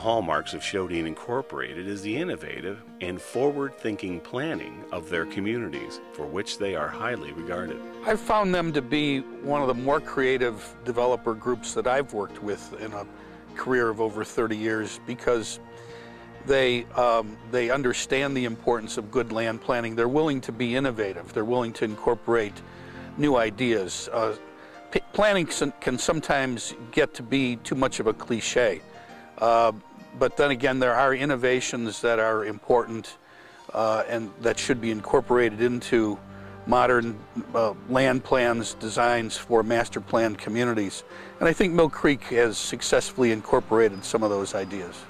hallmarks of ShoDeen Incorporated is the innovative and forward-thinking planning of their communities, for which they are highly regarded. I've found them to be one of the more creative developer groups that I've worked with in a career of over 30 years because they understand the importance of good land planning. They're willing to be innovative. They're willing to incorporate new ideas. Planning can sometimes get to be too much of a cliche. But then again, there are innovations that are important and that should be incorporated into modern land plans, designs for master planned communities. And I think Mill Creek has successfully incorporated some of those ideas.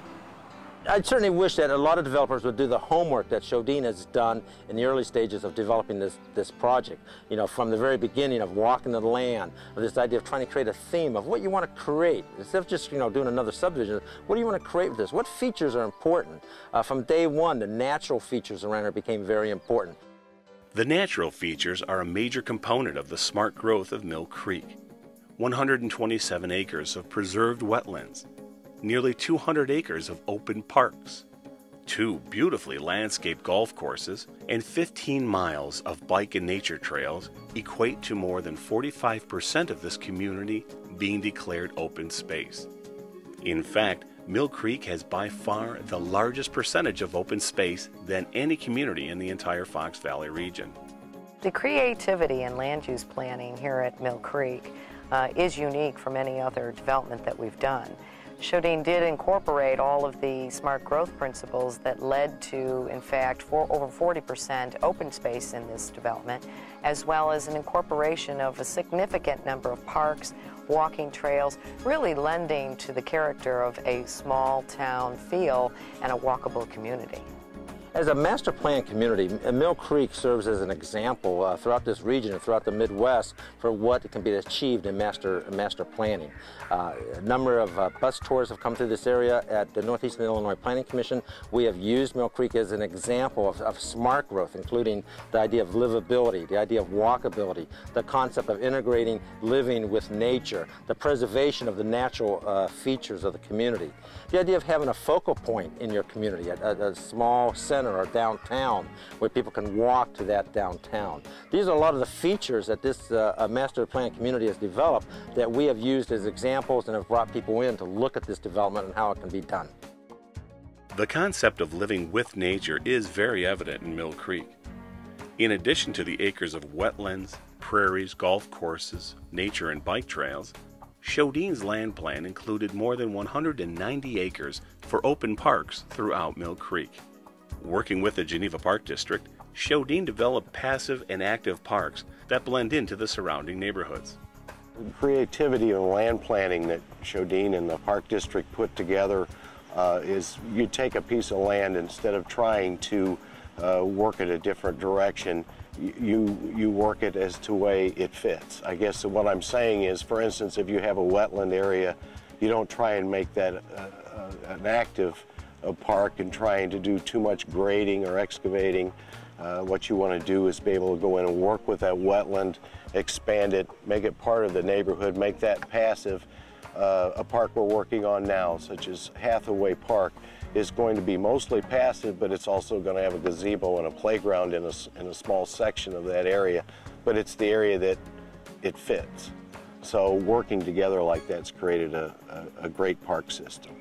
I certainly wish that a lot of developers would do the homework that ShoDeen has done in the early stages of developing this project. You know, from the very beginning of walking the land, of this idea of trying to create a theme of what you want to create. Instead of just, doing another subdivision, what do you want to create with this? What features are important? From day one, the natural features around it became very important. The natural features are a major component of the smart growth of Mill Creek. 127 acres of preserved wetlands, nearly 200 acres of open parks, 2 beautifully landscaped golf courses, and 15 miles of bike and nature trails equate to more than 45% of this community being declared open space. In fact, Mill Creek has by far the largest percentage of open space than any community in the entire Fox Valley region. The creativity in land use planning here at Mill Creek is unique from any other development that we've done. ShoDeen did incorporate all of the smart growth principles that led to, in fact, over 40% open space in this development, as well as an incorporation of a significant number of parks, walking trails, really lending to the character of a small town feel and a walkable community. As a master plan community, Mill Creek serves as an example throughout this region and throughout the Midwest for what can be achieved in master planning. A number of bus tours have come through this area at the Northeastern Illinois Planning Commission. We have used Mill Creek as an example of smart growth, including the idea of livability, the idea of walkability, the concept of integrating living with nature, the preservation of the natural features of the community, the idea of having a focal point in your community, a small center or downtown where people can walk to that downtown. These are a lot of the features that this master plan community has developed that we have used as examples and have brought people in to look at this development and how it can be done. The concept of living with nature is very evident in Mill Creek. In addition to the acres of wetlands, prairies, golf courses, nature and bike trails, ShoDeen's land plan included more than 190 acres for open parks throughout Mill Creek. Working with the Geneva Park District, ShoDeen developed passive and active parks that blend into the surrounding neighborhoods. The creativity of land planning that ShoDeen and the Park District put together is you take a piece of land, instead of trying to work it a different direction, you work it as to way it fits. I guess what I'm saying is, for instance, if you have a wetland area, you don't try and make that an active park and trying to do too much grading or excavating. What you want to do is be able to go in and work with that wetland, expand it, make it part of the neighborhood, make that passive. A park we're working on now, such as Hathaway Park, is going to be mostly passive, but it's also going to have a gazebo and a playground in a small section of that area, but it's the area that it fits. So working together like that's created a great park system.